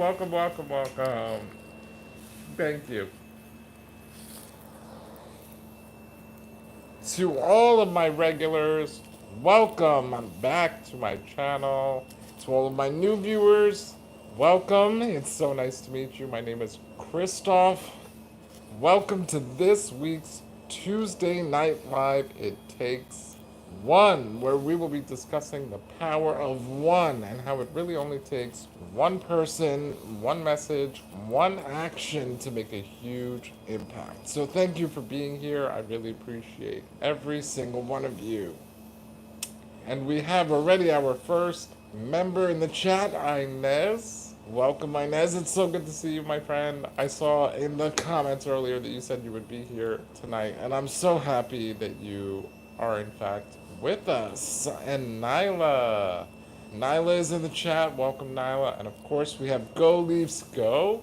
Welcome, welcome, welcome. Thank you. To all of my regulars, welcome back to my channel. To all of my new viewers, welcome. It's so nice to meet you. My name is Christoph. Welcome to this week's Tuesday Night Live. It takes one, where we will be discussing the power of one and how it really only takes one person, one message, one action to make a huge impact. So, thank you for being here. I really appreciate every single one of you. And we have already our first member in the chat, Inez. Welcome, Inez. It's so good to see you, my friend. I saw in the comments earlier that you said you would be here tonight, and I'm so happy that you are, in fact, with us. And Nyla. Nyla is in the chat. Welcome, Nyla. And of course, we have Go Leafs Go.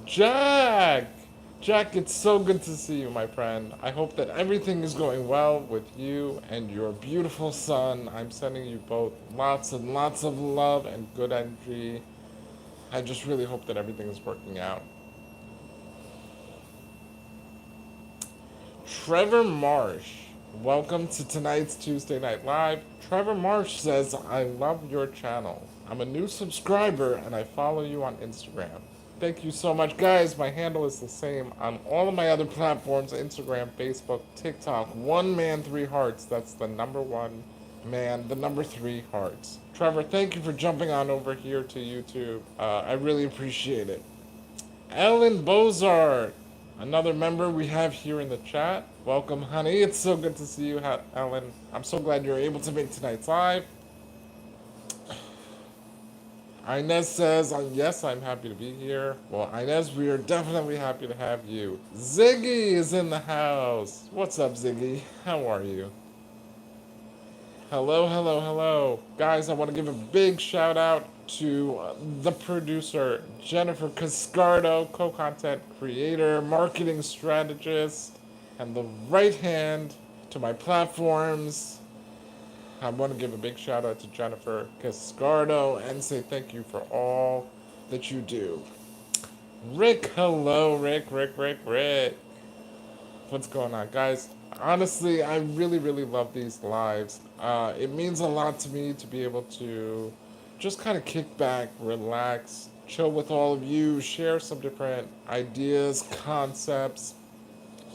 Jack! Jack, it's so good to see you, my friend. I hope that everything is going well with you and your beautiful son. I'm sending you both lots and lots of love and good energy. I just really hope that everything is working out. Trevor Marsh, welcome to tonight's Tuesday Night Live. Trevor Marsh says, I love your channel. I'm a new subscriber and I follow you on Instagram. Thank you so much, guys. My handle is the same on all of my other platforms: Instagram, Facebook, TikTok. One man, three hearts. That's the number one man, the number three hearts. Trevor, thank you for jumping on over here to YouTube. I really appreciate it. Ellen Bozart, another member we have here in the chat. Welcome, honey. It's so good to see you, Ellen. I'm so glad you're able to make tonight's live. Inez says, yes, I'm happy to be here. Well, Inez, we are definitely happy to have you. Ziggy is in the house. What's up, Ziggy? How are you? Hello, hello, hello. Guys, I want to give a big shout out to the producer, Jennifer Cascardo, co-content creator, marketing strategist, and the right hand to my platforms. I want to give a big shout out to Jennifer Cascardo and say thank you for all that you do. Rick, hello, Rick. What's going on, guys? Honestly, I really, really love these lives. It means a lot to me to be able to just kind of kick back, relax, chill with all of you, share some different ideas, concepts,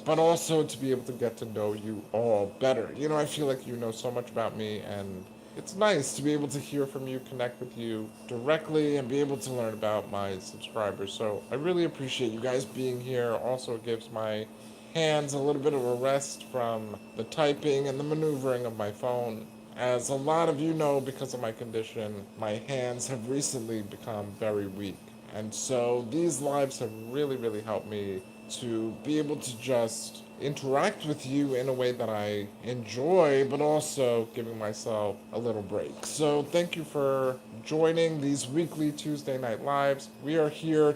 but also to be able to get to know you all better. You know, I feel like you know so much about me, and it's nice to be able to hear from you, connect with you directly, and be able to learn about my subscribers. So I really appreciate you guys being here. Also, it gives my hands a little bit of a rest from the typing and the maneuvering of my phone. As a lot of you know, because of my condition, my hands have recently become very weak. And so these lives have really, really helped me to be able to just interact with you in a way that I enjoy, but also giving myself a little break. So thank you for joining these weekly Tuesday night lives. We are here,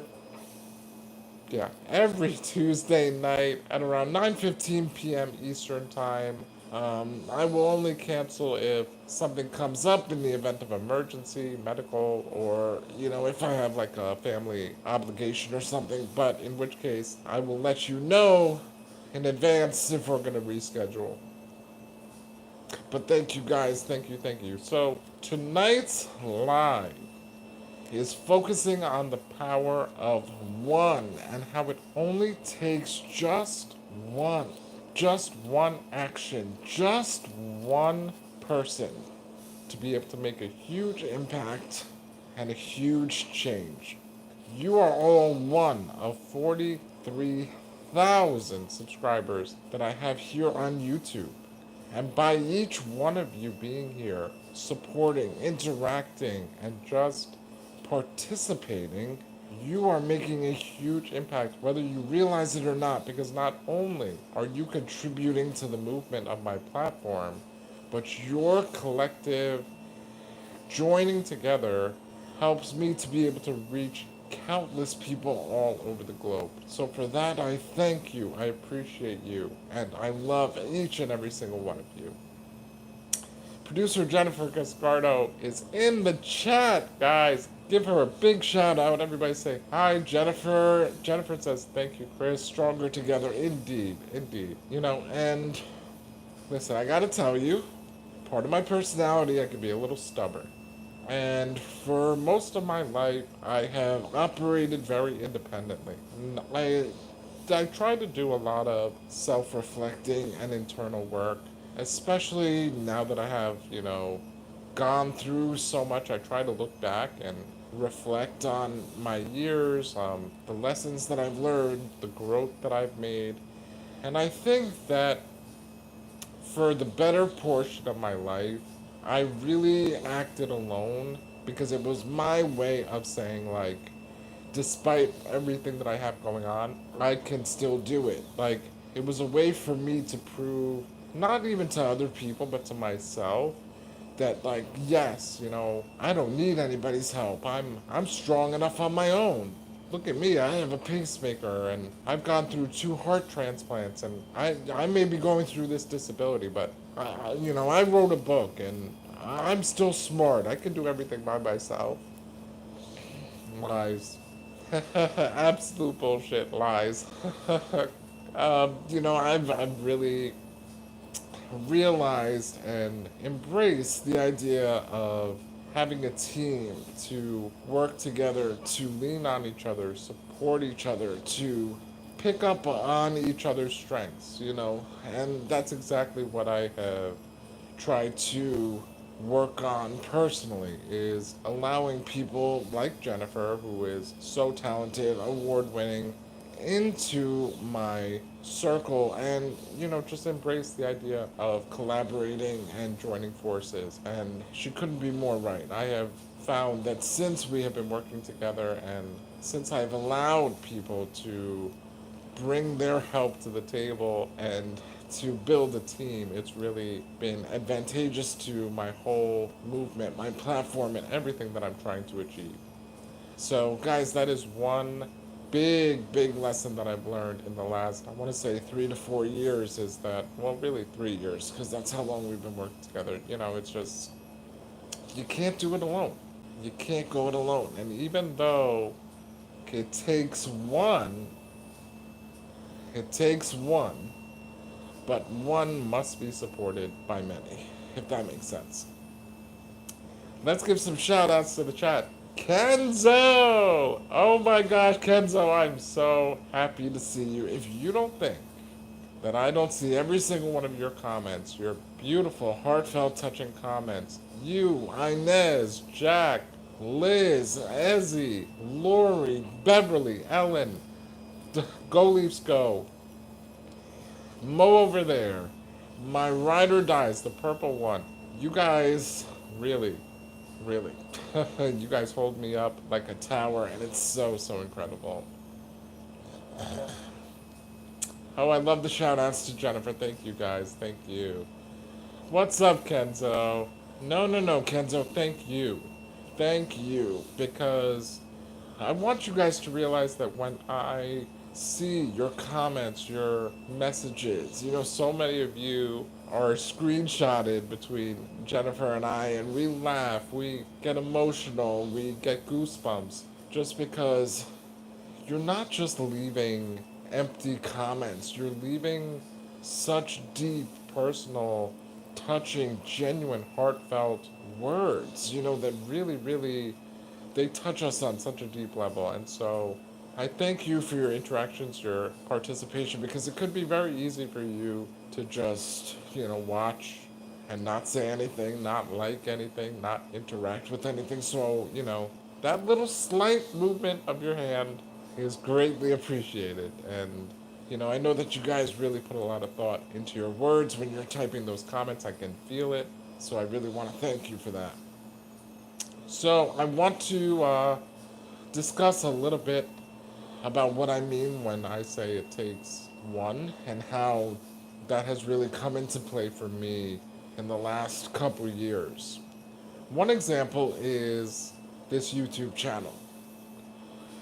every Tuesday night at around 9:15 p.m. Eastern Time. I will only cancel if something comes up in the event of emergency, medical, or, if I have like a family obligation or something. But in which case, I will let you know in advance if we're going to reschedule. But thank you guys. Thank you, thank you. So tonight's live is focusing on the power of one and how it only takes just one action, just one person to be able to make a huge impact and a huge change. You are all one of 43,000 subscribers that I have here on YouTube. And by each one of you being here, supporting, interacting, and just participating, you are making a huge impact, whether you realize it or not, because not only are you contributing to the movement of my platform, but your collective joining together helps me to be able to reach countless people all over the globe. So for that, I thank you, I appreciate you, and I love each and every single one of you. Producer Jennifer Cascardo is in the chat, guys. Give her a big shout out. Everybody say hi, Jennifer. Jennifer says, thank you, Chris. Stronger together. Indeed. Indeed. And listen, I gotta tell you, part of my personality, I can be a little stubborn. And for most of my life, I have operated very independently. I try to do a lot of self reflecting and internal work, especially now that I have, gone through so much. I try to look back and reflect on my years, the lessons that I've learned, the growth that I've made. And I think that for the better portion of my life, I really acted alone because it was my way of saying, like, despite everything that I have going on, I can still do it. Like, it was a way for me to prove, not even to other people, but to myself, that, like, yes, I don't need anybody's help. I'm strong enough on my own. Look at me, I have a pacemaker and I've gone through 2 heart transplants, and I may be going through this disability, but I wrote a book and I'm still smart. I can do everything by myself. Lies. Absolute bullshit. Lies. I've really realized and embraced the idea of having a team to work together, to lean on each other, support each other, to pick up on each other's strengths, and that's exactly what I have tried to work on personally, is allowing people like Jennifer, who is so talented, award winning, into my circle, and just embrace the idea of collaborating and joining forces. And she couldn't be more right. I have found that since we have been working together, and since I've allowed people to bring their help to the table and to build a team, it's really been advantageous to my whole movement, my platform, and everything that I'm trying to achieve. So, guys, that is one big, big lesson that I've learned in the last, I want to say 3 to 4 years, is that, well, really 3 years, because that's how long we've been working together. It's just, you can't do it alone. You can't go it alone. And even though it takes one, it takes one, but one must be supported by many, if that makes sense. Let's give some shout outs to the chat. Kenzo! Oh my gosh, Kenzo, I'm so happy to see you. If you don't think that I don't see every single one of your comments, your beautiful, heartfelt, touching comments, you, Inez, Jack, Liz, Ezzy, Lori, Beverly, Ellen, Go Leafs Go, Mo over there, my ride or dies, the purple one. You guys, really, really, you guys hold me up like a tower, and it's so, so incredible. Oh, I love the shout outs to Jennifer. Thank you, guys. Thank you. What's up, Kenzo? No, no, no, Kenzo, thank you. Thank you. Because I want you guys to realize that when I see your comments, your messages, so many of you are screenshotted between Jennifer and I, and we laugh, we get emotional, we get goosebumps, just because you're not just leaving empty comments, you're leaving such deep, personal, touching, genuine, heartfelt words, that really, really, they touch us on such a deep level. And so I thank you for your interactions, your participation, because it could be very easy for you to just, watch and not say anything, not like anything, not interact with anything. So, that little slight movement of your hand is greatly appreciated. And, I know that you guys really put a lot of thought into your words when you're typing those comments. I can feel it. So I really want to thank you for that. So I want to discuss a little bit about what I mean when I say it takes one, and how that has really come into play for me in the last couple years. One example is this YouTube channel.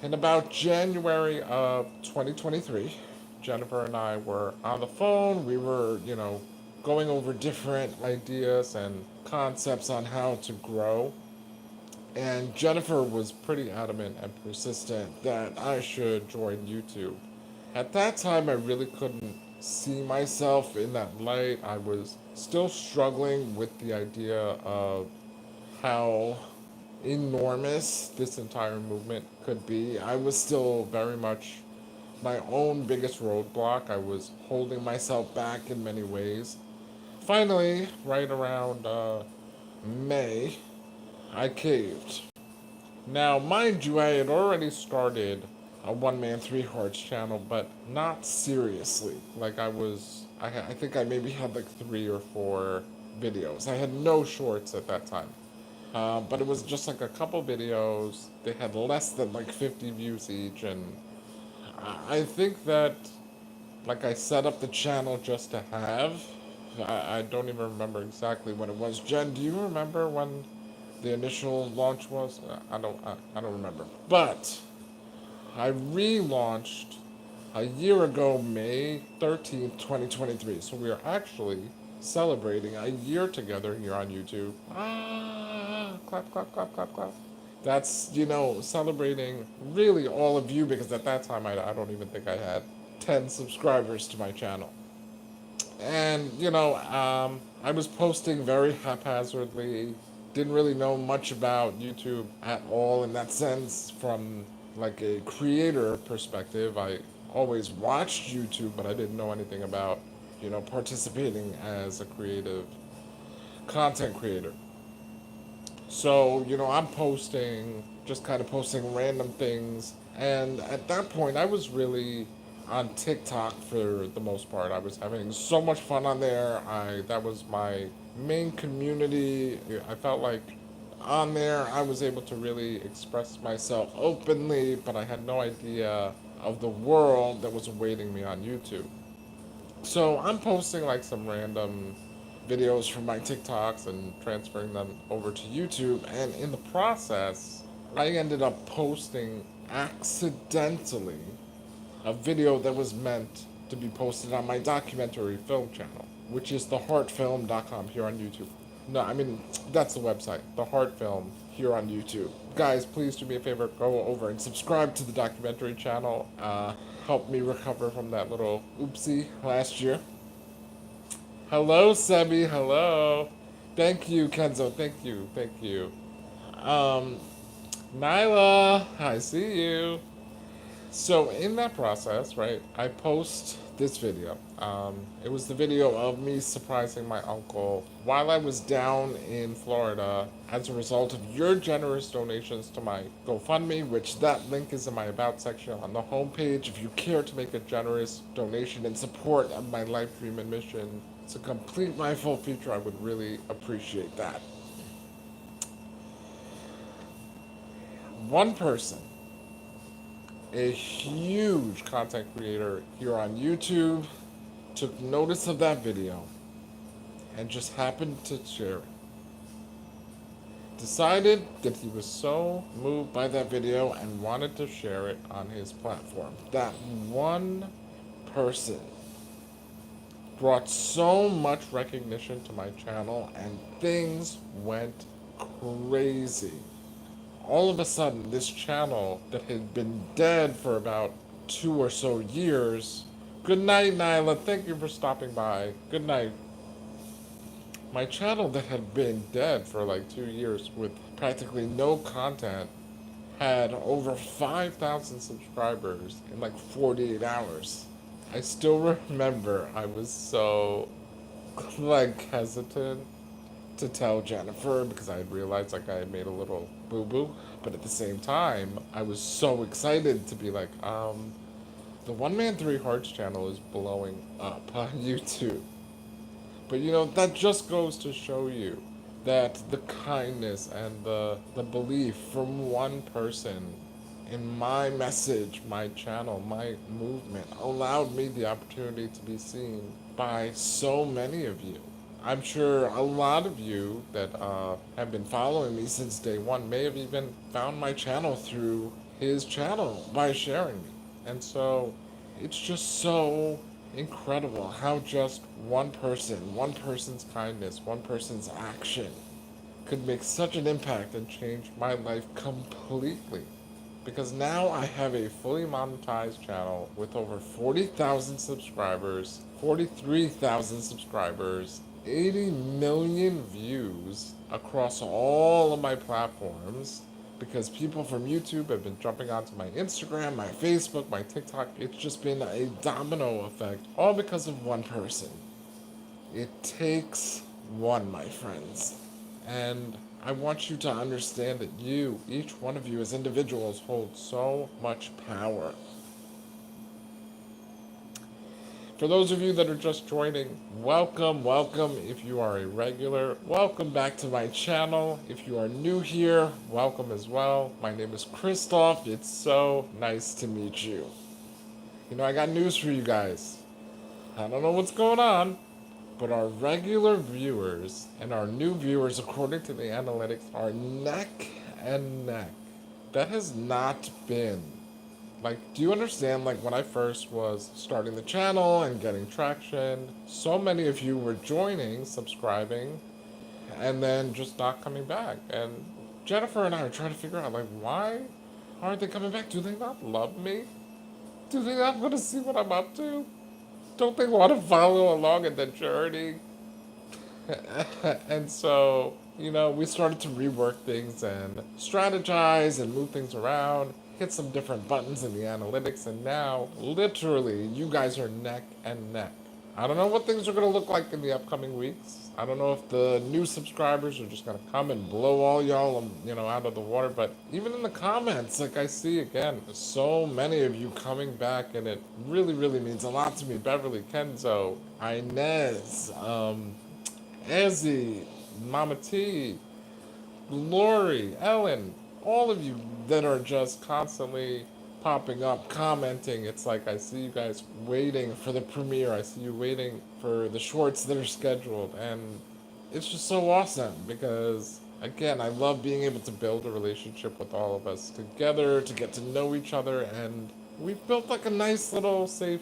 In about January of 2023, Jennifer and I were on the phone. We were, going over different ideas and concepts on how to grow. And Jennifer was pretty adamant and persistent that I should join YouTube. At that time, I really couldn't see myself in that light. I was still struggling with the idea of how enormous this entire movement could be. I was still very much my own biggest roadblock. I was holding myself back in many ways. Finally, right around May, I caved. Now, mind you, I had already started a One Man Three Hearts channel, but not seriously. Like I think I maybe had like 3 or 4 videos. I had no shorts at that time. But it was just like a couple videos. They had less than like 50 views each, and I think that like I set up the channel just to have. I don't even remember exactly when it was. Jen, do you remember when the initial launch was? I don't remember. But I relaunched a year ago, May 13th, 2023. So we are actually celebrating a year together here on YouTube. Ah, clap, clap, clap, clap, clap. That's, celebrating really all of you because at that time I don't even think I had 10 subscribers to my channel. And, I was posting very haphazardly, didn't really know much about YouTube at all in that sense from like a creator perspective. I always watched YouTube, but I didn't know anything about, participating as a creative content creator. So, I'm posting, just kind of posting random things. And at that point, I was really on TikTok for the most part. I was having so much fun on there. That was my main community. I felt like on there I was able to really express myself openly, but I had no idea of the world that was awaiting me on YouTube. So I'm posting like some random videos from my TikToks and transferring them over to YouTube. And in the process, I ended up posting accidentally a video that was meant to be posted on my documentary film channel, which is theheartfilm.com here on YouTube. No, I mean, that's the website, The Heart Film, here on YouTube. Guys, please do me a favor, go over and subscribe to the documentary channel. Help me recover from that little oopsie last year. Hello, Sebi, hello. Thank you, Kenzo, thank you. Um, Nyla, I see you. So in that process, right, I post this video. It was the video of me surprising my uncle while I was down in Florida as a result of your generous donations to my GoFundMe, which that link is in my About section on the homepage. If you care to make a generous donation in support of my life dream and mission to complete my full future, I would really appreciate that. One person, a huge content creator here on YouTube, took notice of that video and just happened to share it. Decided that he was so moved by that video and wanted to share it on his platform. That one person brought so much recognition to my channel and things went crazy. All of a sudden, this channel that had been dead for about 2 or so years. Good night, Nyla. Thank you for stopping by. Good night. My channel that had been dead for like 2 years with practically no content had over 5,000 subscribers in like 48 hours. I still remember I was so like hesitant to tell Jennifer because I had realized like I had made a little boo boo. But at the same time, I was so excited to be like, the One Man Three Hearts channel is blowing up on YouTube. But that just goes to show you that the kindness and the belief from one person in my message, my channel, my movement allowed me the opportunity to be seen by so many of you. I'm sure a lot of you that have been following me since day one may have even found my channel through his channel by sharing me. And so it's just so incredible how just one person, one person's kindness, one person's action could make such an impact and change my life completely. Because now I have a fully monetized channel with over 40,000 subscribers, 43,000 subscribers, 80 million views across all of my platforms. Because people from YouTube have been jumping onto my Instagram, my Facebook, my TikTok. It's just been a domino effect, all because of one person. It takes one, my friends. And I want you to understand that you, each one of you as individuals, hold so much power. For those of you that are just joining, welcome, welcome. If you are a regular, welcome back to my channel. If you are new here, welcome as well. My name is Christoph. It's so nice to meet you. You know, I got news for you guys. I don't know what's going on, but our regular viewers and our new viewers, according to the analytics, are neck and neck. That has not been. Like, do you understand? Like, when I first was starting the channel and getting traction, so many of you were joining, subscribing, and then just not coming back. And Jennifer and I are trying to figure out, like, why aren't they coming back? Do they not love me? Do they not want to see what I'm up to? Don't they want to follow along in the journey? And so, you know, we started to rework things and strategize and move things around, hit some different buttons in the analytics, and now, literally, you guys are neck and neck. I don't know what things are going to look like in the upcoming weeks. I don't know if the new subscribers are just going to come and blow all y'all, you know, out of the water. But even in the comments, like I see again, so many of you coming back, and it really, really means a lot to me. Beverly, Kenzo, Inez, Ezzy, Mama T, Lori, Ellen, all of you that are just constantly popping up, commenting. It's like I see you guys waiting for the premiere. I see you waiting for the shorts that are scheduled. And it's just so awesome because, again, I love being able to build a relationship with all of us together, to get to know each other. And we've built like a nice little safe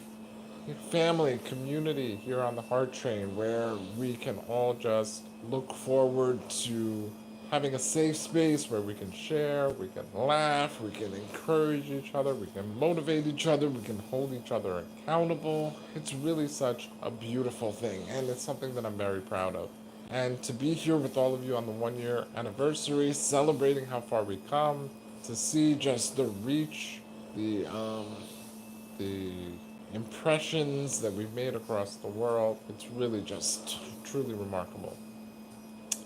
family, community here on the Heart Train where we can all just look forward to having a safe space where we can share, we can laugh, we can encourage each other, we can motivate each other, we can hold each other accountable. It's really such a beautiful thing, and it's something that I'm very proud of. And to be here with all of you on the 1 year anniversary, celebrating how far we come, to see just the reach, the impressions that we've made across the world. It's really just truly remarkable.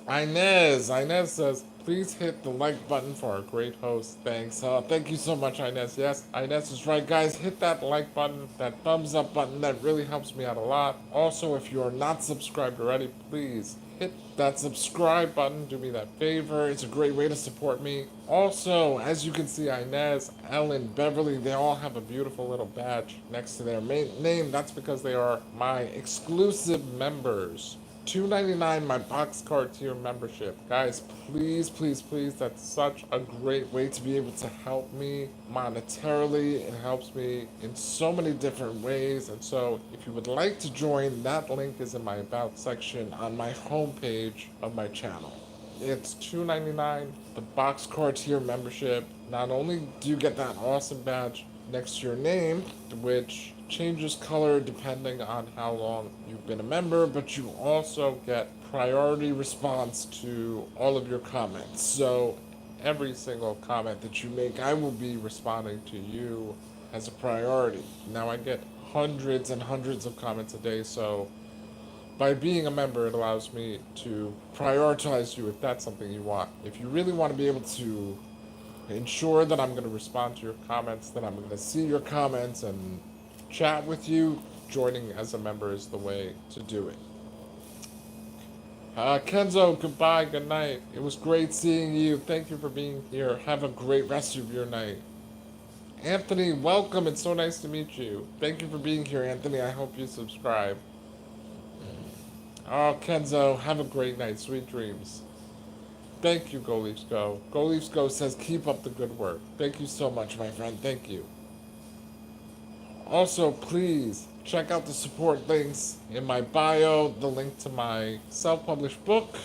Inez says, please hit the like button for our great host. Thanks. Thank you so much, Inez. Yes, Inez is right, guys. Hit that like button, that thumbs up button. That really helps me out a lot. Also, if you are not subscribed already, please hit that subscribe button. Do me that favor. It's a great way to support me. Also, as you can see, Inez, Ellen, Beverly, they all have a beautiful little badge next to their name. That's because they are my exclusive members. $2.99 my boxcar tier membership. Guys, please, please, please, that's such a great way to be able to help me monetarily. It helps me in so many different ways. And so if you would like to join, that link is in my About section on my homepage of my channel. It's $2.99, the boxcar tier membership. Not only do you get that awesome badge next to your name, which changes color depending on how long you've been a member, but you also get priority response to all of your comments. So every single comment that you make, I will be responding to you as a priority. Now I get hundreds and hundreds of comments a day, so by being a member, it allows me to prioritize you if that's something you want. If you really want to be able to ensure that I'm going to respond to your comments, that I'm going to see your comments and chat with you, joining as a member is the way to do it. Kenzo, goodbye, good night. It was great seeing you. Thank you for being here. Have a great rest of your night. Anthony, welcome. It's so nice to meet you. Thank you for being here, Anthony. I hope you subscribe. Oh, Kenzo, have a great night. Sweet dreams. Thank you, Go Leafs Go. Go Leafs Go says, keep up the good work. Thank you so much, my friend. Thank you. Also, please check out the support links in my bio, the link to my self published book,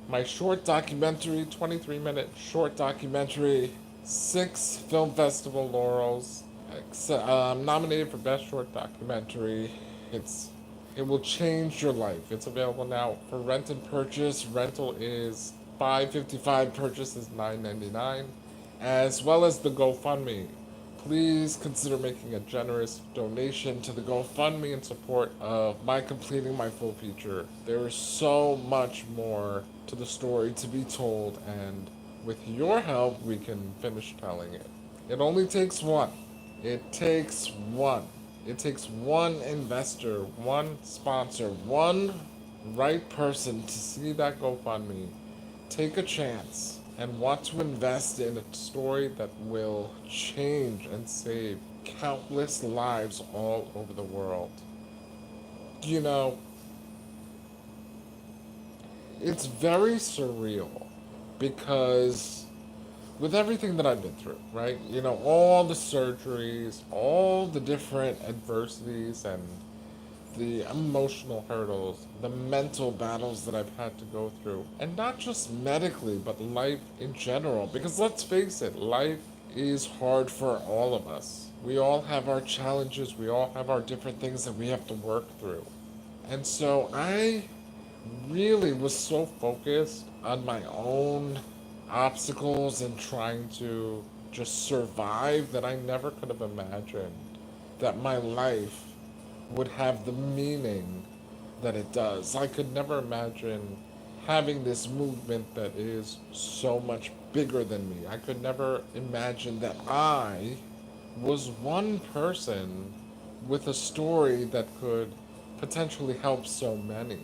my short documentary, 23-minute short documentary, 6 film festival laurels, nominated for Best Short Documentary. It's it will change your life. It's available now for rent and purchase. Rental is $5.55, purchase is $9.99, as well as the GoFundMe. Please consider making a generous donation to the GoFundMe in support of my completing my full feature. There is so much more to the story to be told, and with your help, we can finish telling it. It only takes one. It takes one. It takes one investor, one sponsor, one right person to see that GoFundMe, take a chance, and want to invest in a story that will change and save countless lives all over the world. You know, it's very surreal because with everything that I've been through, right? You know, all the surgeries, all the different adversities and the emotional hurdles, the mental battles that I've had to go through, and not just medically, but life in general. Because let's face it, life is hard for all of us. We all have our challenges, we all have our different things that we have to work through. And so I really was so focused on my own obstacles and trying to just survive that I never could have imagined that my life would have the meaning that it does. I could never imagine having this movement that is so much bigger than me. I could never imagine that I was one person with a story that could potentially help so many.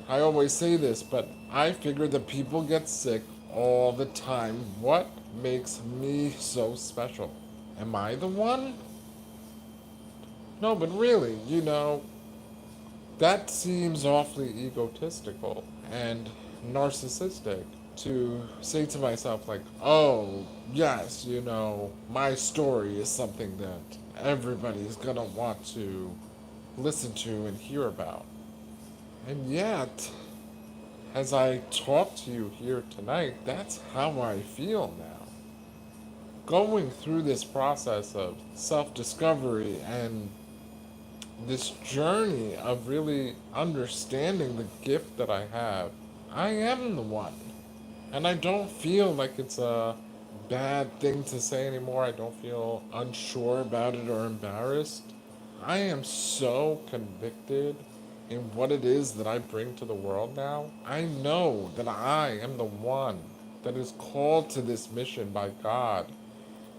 I always say this, but I figure that people get sick all the time. What makes me so special? Am I the one? No, but really, that seems awfully egotistical and narcissistic to say to myself, like, oh, yes, my story is something that everybody's gonna want to listen to and hear about. And yet, as I talk to you here tonight, that's how I feel now. Going through this process of self discovery and this journey of really understanding the gift that I have, I am the one. And I don't feel like it's a bad thing to say anymore. I don't feel unsure about it or embarrassed. I am so convicted in what it is that I bring to the world now. I know that I am the one that is called to this mission by God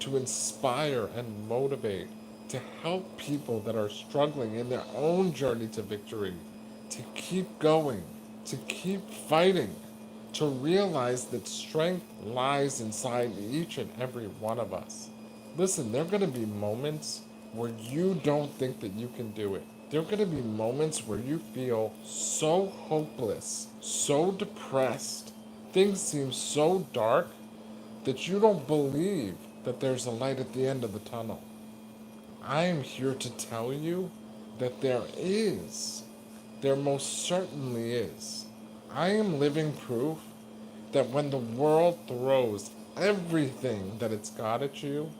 to inspire and motivate, to help people that are struggling in their own journey to victory, to keep going, to keep fighting, to realize that strength lies inside each and every one of us. Listen, there are going to be moments where you don't think that you can do it. There are going to be moments where you feel so hopeless, so depressed, things seem so dark that you don't believe that there's a light at the end of the tunnel. I am here to tell you that there is. There most certainly is. I am living proof that when the world throws everything that it's got at you,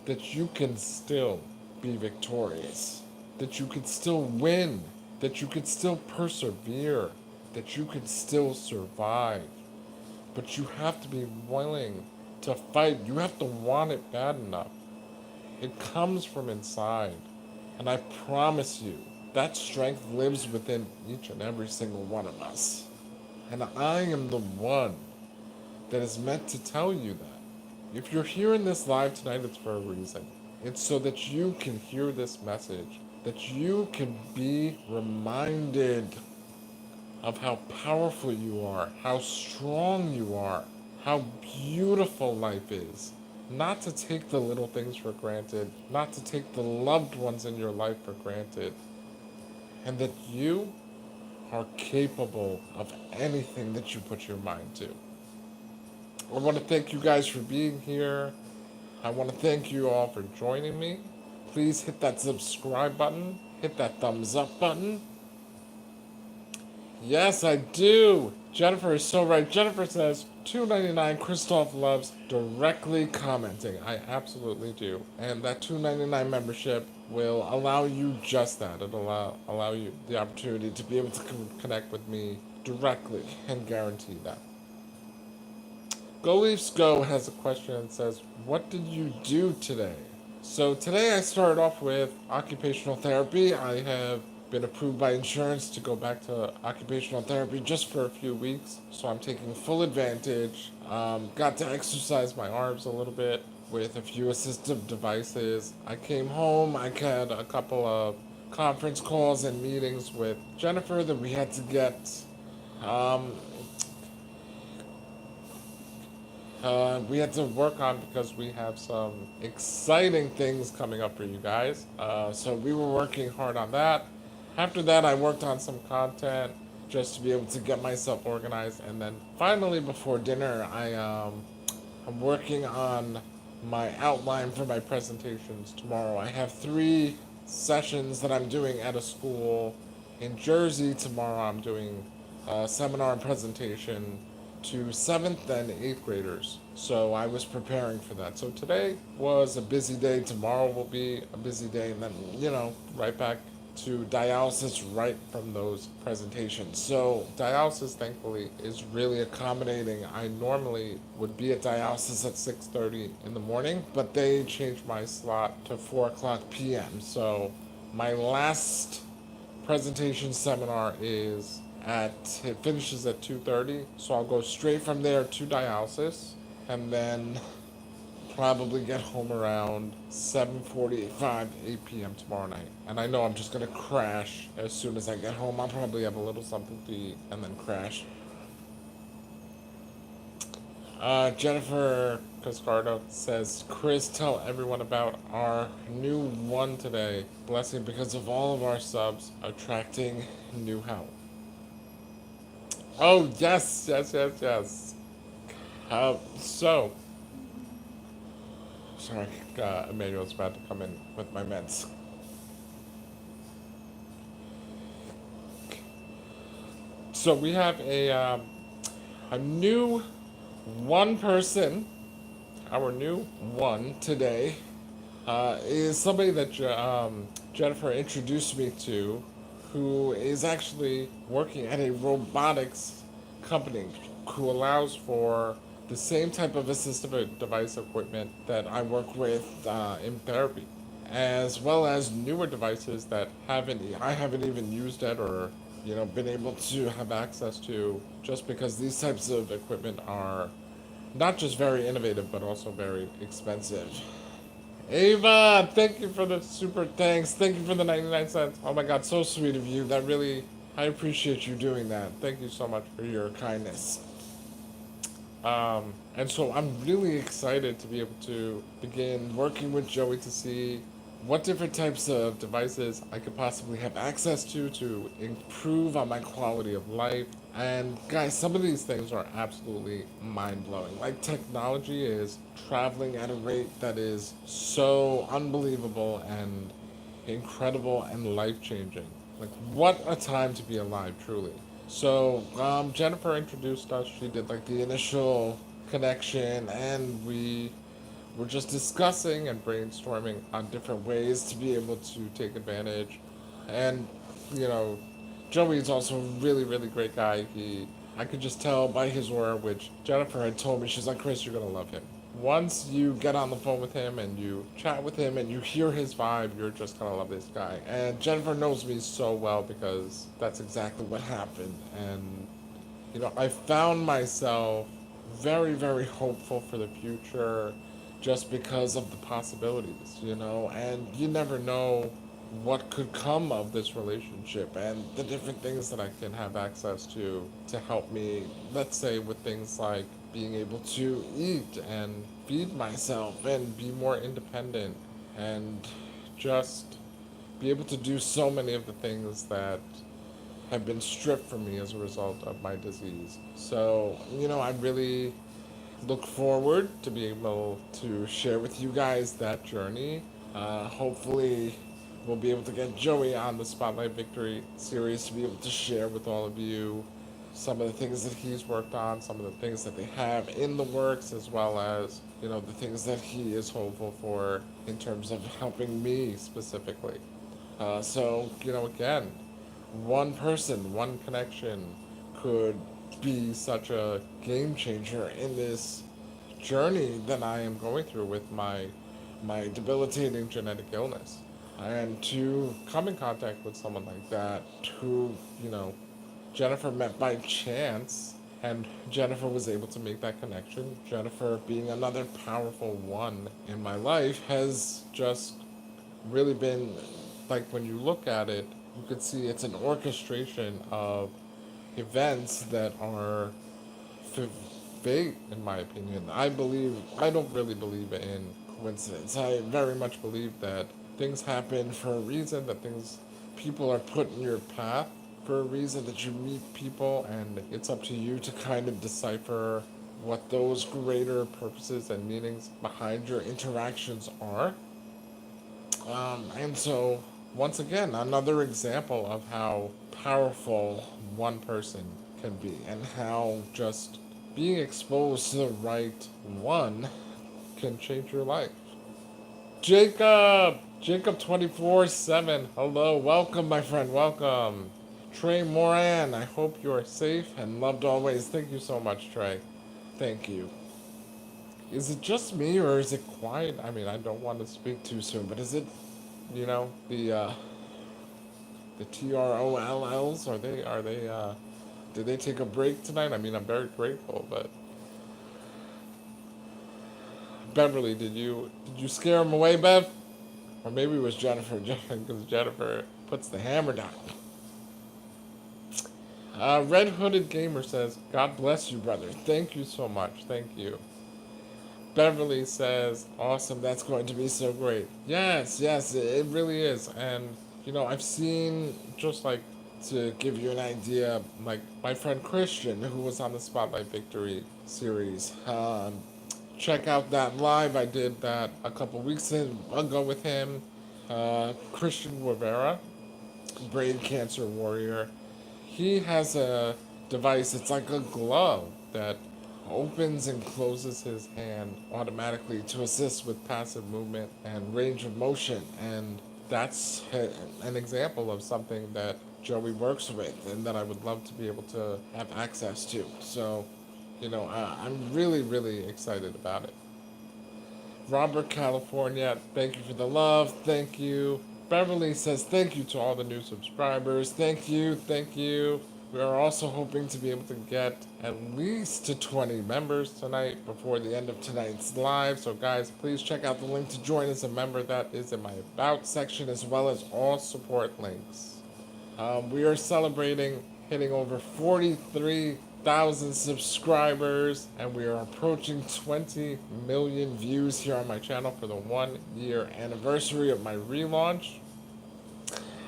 that you can still be victorious, that you can still win, that you can still persevere, that you can still survive. But you have to be willing to fight. You have to want it bad enough. It comes from inside. And I promise you, that strength lives within each and every single one of us. And I am the one that is meant to tell you that. If you're hearing this live tonight, it's for a reason. It's so that you can hear this message, that you can be reminded of how powerful you are, how strong you are, how beautiful life is. Not to take the little things for granted, not to take the loved ones in your life for granted, and that you are capable of anything that you put your mind to. I want to thank you guys for being here. I want to thank you all for joining me. please hit that subscribe button, hit that thumbs up button. Yes, I do. Jennifer is so right. Jennifer says $2.99 Christoph loves directly commenting. I absolutely do. And that $2.99 membership will allow you just that. It'll allow you the opportunity to be able to connect with me directly and guarantee that. Go Leafs Go has a question and says, what did you do today? So today I started off with occupational therapy. I have been approved by insurance to go back to occupational therapy just for a few weeks. So I'm taking full advantage. Got to exercise my arms a little bit with a few assistive devices. I came home. I had a couple of conference calls and meetings with Jennifer that we had to get um, we had to work on because we have some exciting things coming up for you guys. So we were working hard on that. After that, I worked on some content just to be able to get myself organized. And then finally, before dinner, I'm working on my outline for my presentations tomorrow. I have 3 sessions that I'm doing at a school in Jersey. Tomorrow, I'm doing a seminar and presentation to 7th and 8th graders. So I was preparing for that. So today was a busy day. Tomorrow will be a busy day. And then, right back to dialysis right from those presentations. So dialysis, thankfully, is really accommodating. I normally would be at dialysis at 6:30 in the morning, but they changed my slot to 4 o'clock p.m. So my last presentation seminar is it finishes at 2:30, so I'll go straight from there to dialysis and then probably get home around 7:45, 8 p.m. tomorrow night. And I know I'm just gonna crash as soon as I get home. I'll probably have a little something to eat and then crash. Jennifer Cascardo says, Chris, tell everyone about our new one today. Blessing because of all of our subs attracting new help. Oh, yes, yes, yes, yes. So, sorry, Emmanuel's about to come in with my meds. So we have a new one person. Our new one today is somebody that Jennifer introduced me to, who is actually working at a robotics company who allows for the same type of assistive device equipment that I work with in therapy, as well as newer devices that I haven't even used yet or been able to have access to, just because these types of equipment are not just very innovative but also very expensive. Ava, thank you for the super thanks. Thank you for the 99 cents. Oh my god, so sweet of you. I appreciate you doing that. Thank you so much for your kindness. And so I'm really excited to be able to begin working with Joey to see what different types of devices I could possibly have access to improve on my quality of life. And guys, some of these things are absolutely mind blowing. Like, technology is traveling at a rate that is so unbelievable and incredible and life changing. Like, what a time to be alive, truly. So, Jennifer introduced us. She did like the initial connection, and we were just discussing and brainstorming on different ways to be able to take advantage. And, you know, Joey is also a really, really great guy. I could just tell by his aura, which Jennifer had told me, she's like, Chris, you're gonna love him. Once you get on the phone with him and you chat with him and you hear his vibe, you're just gonna love this guy. And Jennifer knows me so well because that's exactly what happened. And I found myself very, very hopeful for the future just because of the possibilities, and you never know what could come of this relationship and the different things that I can have access to help me, let's say, with things like being able to eat and feed myself and be more independent and just be able to do so many of the things that have been stripped from me as a result of my disease. So, I really look forward to being able to share with you guys that journey. Hopefully, we'll be able to get Joey on the Spotlight Victory series to be able to share with all of you some of the things that he's worked on, some of the things that they have in the works, as well as, the things that he is hopeful for in terms of helping me specifically. So, again, one person, one connection could be such a game changer in this journey that I am going through with my debilitating genetic illness. And to come in contact with someone like that who, Jennifer met by chance, and Jennifer was able to make that connection. Jennifer being another powerful one in my life has just really been, like, when you look at it, you could see it's an orchestration of events that are fate, in my opinion. I don't really believe in coincidence. I very much believe that things happen for a reason, that people are put in your path for a reason, that you meet people, and it's up to you to kind of decipher what those greater purposes and meanings behind your interactions are. And so, once again, another example of how powerful one person can be, and how just being exposed to the right one can change your life. Jacob 24/7. Hello, welcome, my friend, welcome. Trey Moran, I hope you are safe and loved always. Thank you so much, Trey. Thank you. Is it just me or is it quiet? I mean, I don't want to speak too soon, but is it, the TROLLs? Did they take a break tonight? I mean, I'm very grateful, but Beverly, did you scare him away, Bev? Or maybe it was Jennifer, because Jennifer puts the hammer down. Red Hooded Gamer says, God bless you, brother. Thank you so much. Thank you. Beverly says, awesome, that's going to be so great. Yes, yes, it really is. And, I've seen, just like, to give you an idea, like my friend Christian, who was on the Spotlight Victory series. Check out that live. I did that a couple weeks ago with him. Christian Rivera, brain cancer warrior. He has a device, it's like a glove that opens and closes his hand automatically to assist with passive movement and range of motion. And that's an example of something that Joey works with and that I would love to be able to have access to. So, I'm really, really excited about it. Robert, California, thank you for the love. Thank you. Beverly says thank you to all the new subscribers. Thank you. Thank you. We are also hoping to be able to get at least to 20 members tonight before the end of tonight's live. So, guys, please check out the link to join as a member. That is in my About section, as well as all support links. We are celebrating hitting over 43,000 subscribers, and we are approaching 20 million views here on my channel for the 1 year anniversary of my relaunch.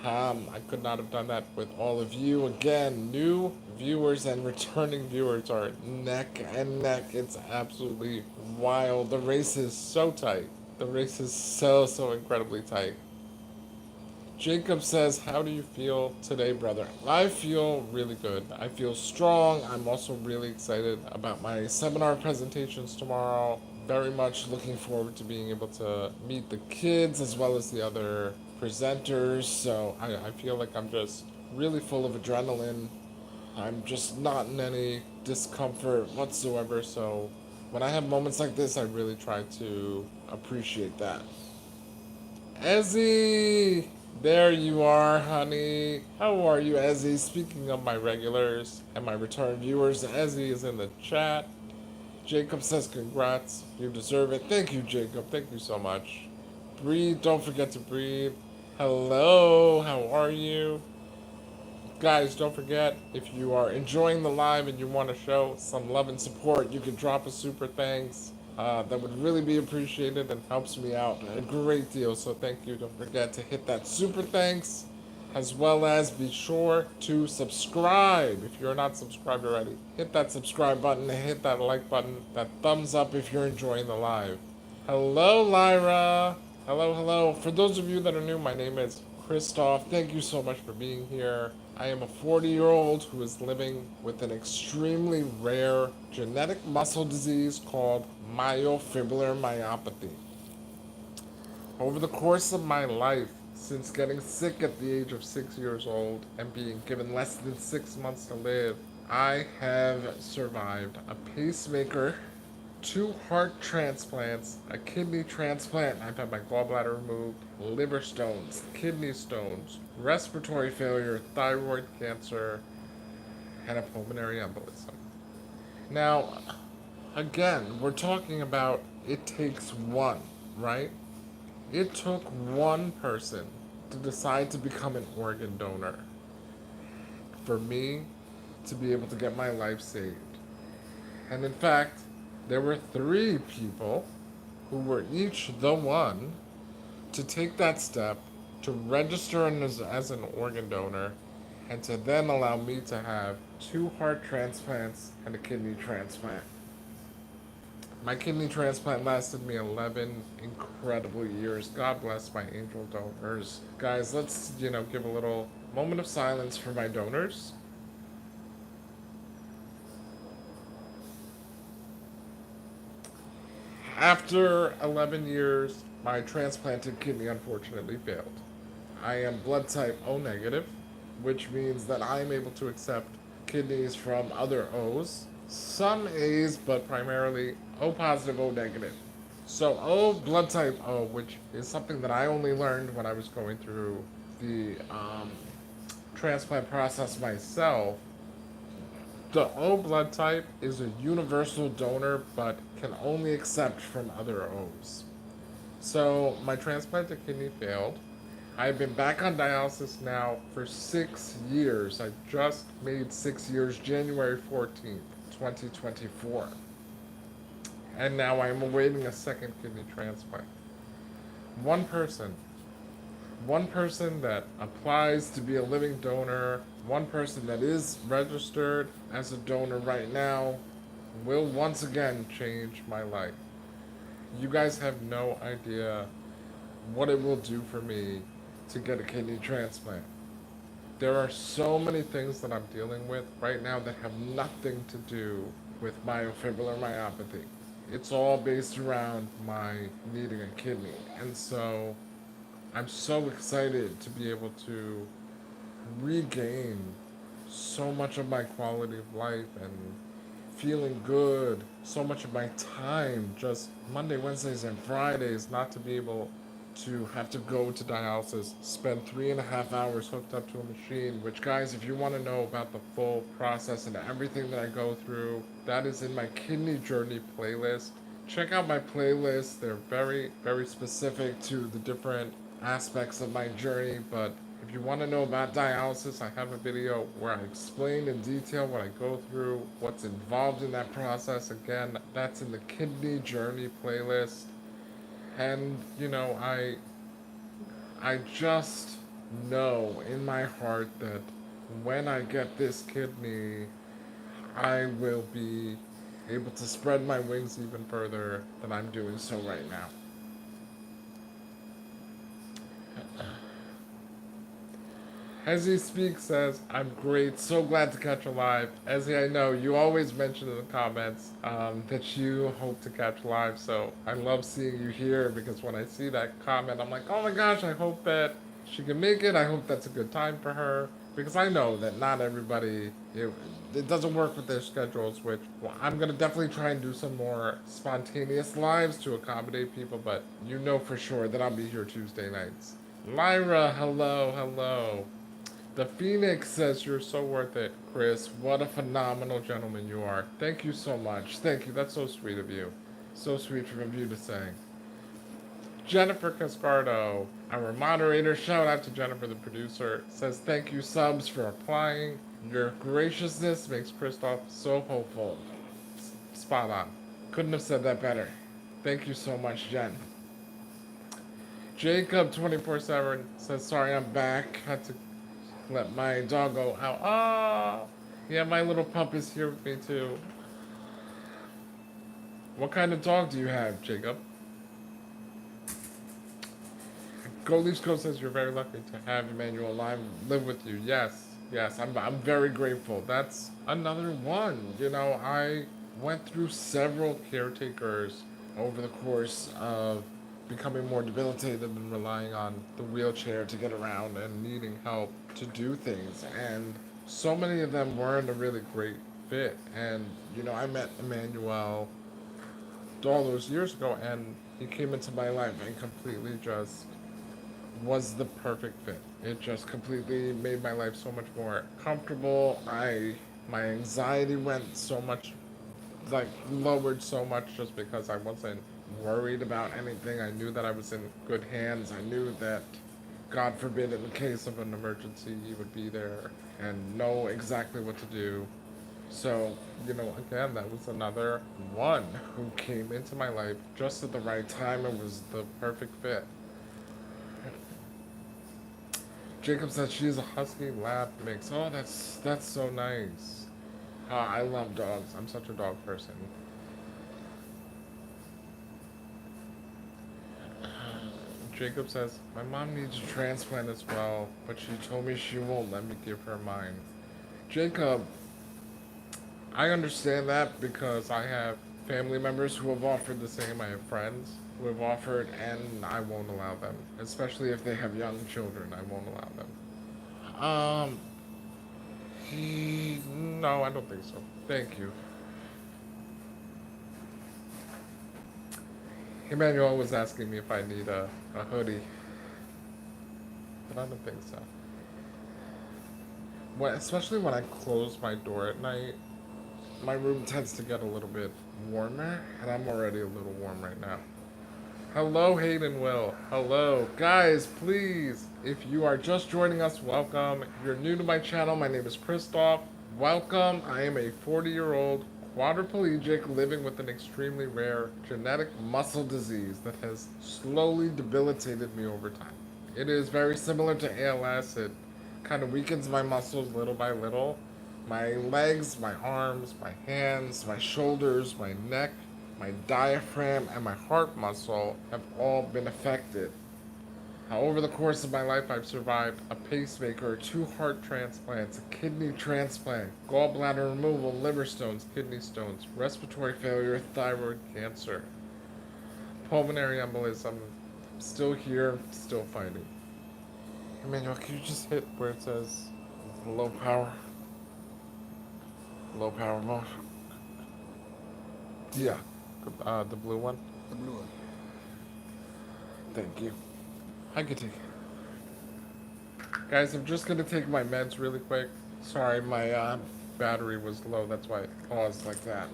I could not have done that with all of you. Again, new viewers and returning viewers are neck and neck. It's absolutely wild. The race is so tight. The race is so incredibly tight. Jacob says, how do you feel today, brother? I feel really good. I feel strong. I'm also really excited about my seminar presentations tomorrow. Very much looking forward to being able to meet the kids as well as the other presenters. So I feel like I'm just really full of adrenaline. I'm just not in any discomfort whatsoever. So when I have moments like this, I really try to appreciate that. Ezzy! There you are, honey. How are you, Ezzy? Speaking of my regulars and my return viewers, Ezzy is in the chat. Jacob says congrats. You deserve it. Thank you, Jacob. Thank you so much. Breathe. Don't forget to breathe. Hello. How are you? Guys, don't forget, if you are enjoying the live and you want to show some love and support, you can drop a super thanks. That would really be appreciated and helps me out a great deal. So thank you. Don't forget to hit that super thanks, as well as be sure to subscribe if you're not subscribed already. Hit that subscribe button and hit that like button, that thumbs up if you're enjoying the live. Hello, Lyra. Hello, hello. For those of you that are new, my name is Christoph. Thank you so much for being here. I am a 40-year-old who is living with an extremely rare genetic muscle disease called myofibrillar myopathy. Over the course of my life, since getting sick at the age of 6 years old and being given less than 6 months to live, I have survived a pacemaker, two heart transplants, a kidney transplant. I've had my gallbladder removed, liver stones, kidney stones, respiratory failure, thyroid cancer, and a pulmonary embolism. Now, again, we're talking about it takes one, right? It took one person to decide to become an organ donor for me to be able to get my life saved. And in fact, there were three people who were each the one to take that step to register as an organ donor and to then allow me to have two heart transplants and a kidney transplant. My kidney transplant lasted me 11 incredible years. God bless my angel donors. Guys, let's, give a little moment of silence for my donors. After 11 years, my transplanted kidney unfortunately failed. I am blood type O negative, which means that I am able to accept kidneys from other O's, some A's, but primarily O positive, O negative. So O blood type O, which is something that I only learned when I was going through the transplant process myself. The O blood type is a universal donor, but can only accept from other O's. So my transplanted kidney failed. I've been back on dialysis now for 6 years. I just made 6 years January 14th, 2024. And now I'm awaiting a second kidney transplant. One person, one person that applies to be a living donor, one person that is registered as a donor right now, will once again change my life. You guys have no idea what it will do for me to get a kidney transplant. There are so many things that I'm dealing with right now that have nothing to do with myofibrillar myopathy. It's all based around my needing a kidney. And so I'm so excited to be able to regain so much of my quality of life and feeling good, so much of my time, just Monday, Wednesdays, and Fridays, not to be able to have to go to dialysis, spend 3.5 hours hooked up to a machine, which, guys, if you want to know about the full process and everything that I go through, that is in my kidney journey playlist. Check out my playlist. They're very, very specific to the different aspects of my journey, but if you want to know about dialysis, I have a video where I explain in detail what I go through, what's involved in that process. Again, that's in the kidney journey playlist. And I just know in my heart that when I get this kidney, I will be able to spread my wings even further than I'm doing so right now. Ezzy Speaks says, I'm great, so glad to catch a live. Ezzy, I know you always mention in the comments that you hope to catch live, so I love seeing you here because when I see that comment, I'm like, oh my gosh, I hope that she can make it. I hope that's a good time for her because I know that not everybody, it doesn't work with their schedules, which I'm going to definitely try and do some more spontaneous lives to accommodate people, but you know for sure that I'll be here Tuesday nights. Lyra, hello, hello. The Phoenix says you're so worth it, Chris. What a phenomenal gentleman you are. Thank you so much. Thank you. That's so sweet of you. So sweet from you to say. Jennifer Cascardo, our moderator, shout out to Jennifer, the producer, says thank you subs for applying. Your graciousness makes Christoph so hopeful. Spot on. Couldn't have said that better. Thank you so much, Jen. Jacob 24/7 says sorry I'm back. Had to let my dog go out. Ah, yeah, my little pup is here with me too. What kind of dog do you have, Jacob? Go Leafs Go says you're very lucky to have Emmanuel live with you. Yes, yes, I'm very grateful. That's another one. You know, I went through several caretakers over the course of becoming more debilitated and relying on the wheelchair to get around and needing help to do things. And so many of them weren't a really great fit. And, you know, I met Emmanuel all those years ago, and he came into my life and completely just was the perfect fit. It just completely made my life so much more comfortable. My anxiety went so much, like, lowered so much just because I wasn't worried about anything. I knew that I was in good hands. I knew that, God forbid, in the case of an emergency, he would be there and know exactly what to do. So, you know, again, that was another one who came into my life just at the right time and was the perfect fit. Jacob said she's a husky lab mix. Oh, that's so nice. I love dogs. I'm such a dog person. Jacob says my mom needs a transplant as well, but she told me she won't let me give her mine. Jacob, I understand that because I have family members who have offered the same. I have friends who have offered, and I won't allow them. Especially if they have young children, I won't allow them. No, I don't think so. Thank you. Emmanuel was asking me if I need a hoodie, but I don't think so. Especially when I close my door at night, my room tends to get a little bit warmer, and I'm already a little warm right now. Hello, Hayden Will. Hello. Guys, please, if you are just joining us, welcome. If you're new to my channel, my name is Christoph. Welcome. I am a 40-year-old quadriplegic living with an extremely rare genetic muscle disease that has slowly debilitated me over time. It is very similar to ALS. It kind of weakens my muscles little by little. My legs, my arms, my hands, my shoulders, my neck, my diaphragm, and my heart muscle have all been affected. Over the course of my life, I've survived a pacemaker, 2 heart transplants, a kidney transplant, gallbladder removal, liver stones, kidney stones, respiratory failure, thyroid cancer, pulmonary embolism. Still here, still fighting. Emmanuel, can you just hit where it says low power? Low power mode? Yeah. The blue one? The blue one. Thank you. I can take it. Guys, I'm just gonna take my meds really quick. Sorry, my battery was low. That's why it paused like that.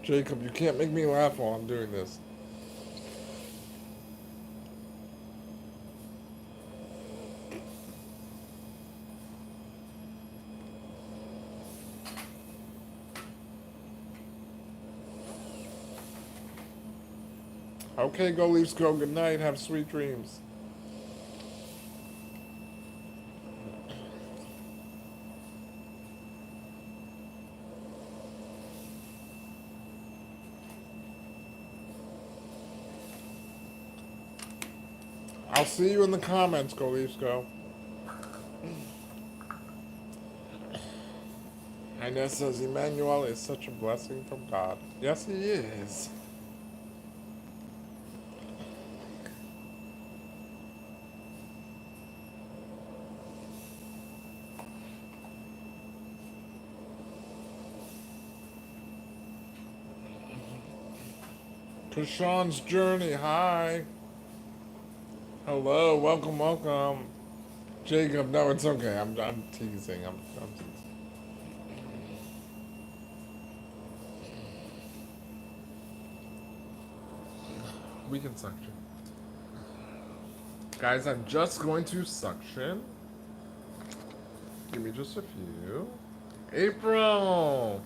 Jacob, you can't make me laugh while I'm doing this. Okay, go Leafs go. Good night. Have sweet dreams. I'll see you in the comments, go Leafs go. Inez says Emmanuel is such a blessing from God. Yes, he is. Krishan's Journey, hi. Hello, welcome, welcome. Jacob, no, it's okay. I'm teasing. I'm teasing. We can suction. Guys, I'm just going to suction. Give me just a few. April!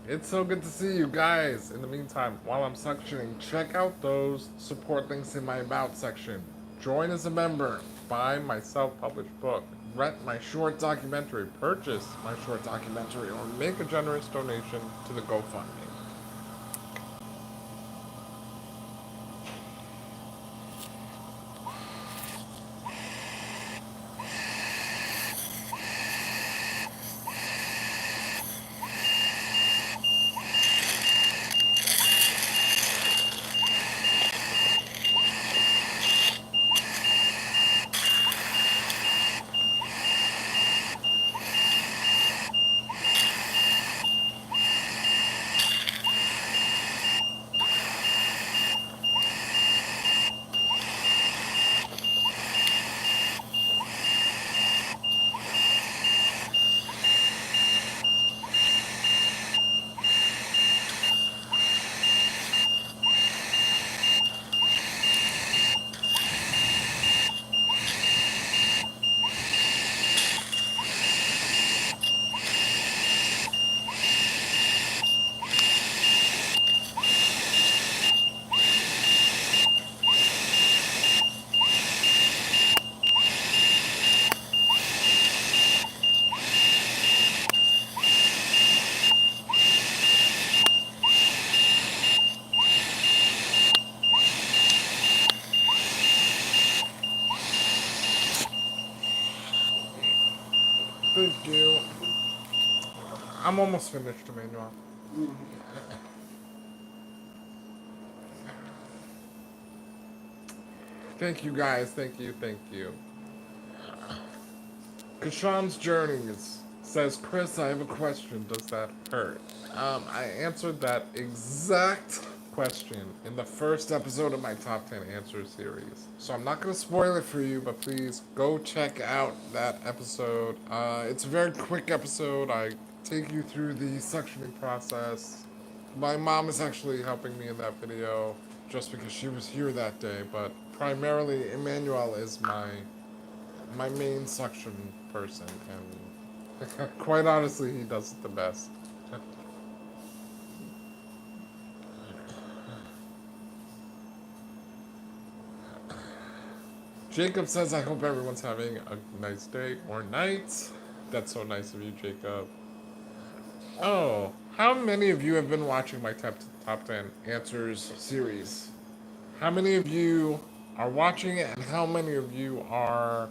It's so good to see you guys. In the meantime, while I'm suctioning, check out those support links in my About section. Join as a member, buy my self-published book, rent my short documentary, purchase my short documentary, or make a generous donation to the GoFundMe. Thank you. I'm almost finished, Emmanuel. Thank you guys, thank you, thank you. Kashan's Journeys says, Chris, I have a question. Does that hurt? I answered that exact question in the first episode of my Top 10 Answers series. So I'm not going to spoil it for you, but please go check out that episode. It's a very quick episode. I take you through the suctioning process. My mom is actually helping me in that video just because she was here that day, but primarily Emmanuel is my main suction person, and quite honestly, he does it the best. Jacob says, I hope everyone's having a nice day or night. That's so nice of you, Jacob. Oh, how many of you have been watching my top 10 Answers series? How many of you are watching it, and how many of you are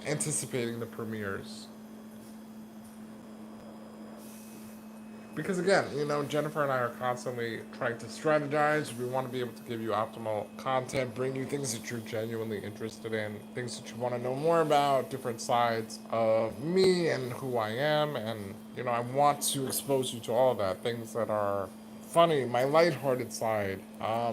anticipating the premieres? Because again, Jennifer and I are constantly trying to strategize. We want to be able to give you optimal content, bring you things that you're genuinely interested in, things that you want to know more about, different sides of me and who I am. And, I want to expose you to all of that. Things that are funny, my lighthearted side. A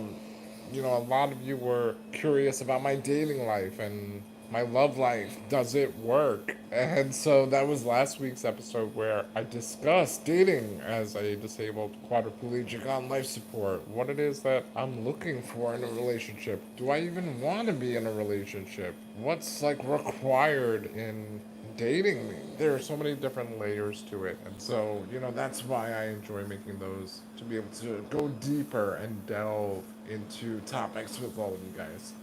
lot of you were curious about my dating life and my love life. Does it work? And so that was last week's episode where I discussed dating as a disabled quadriplegic on life support. What it is that I'm looking for in a relationship. Do I even want to be in a relationship? What's required in dating me? There are so many different layers to it. And so, that's why I enjoy making those, to be able to go deeper and delve into topics with all of you guys.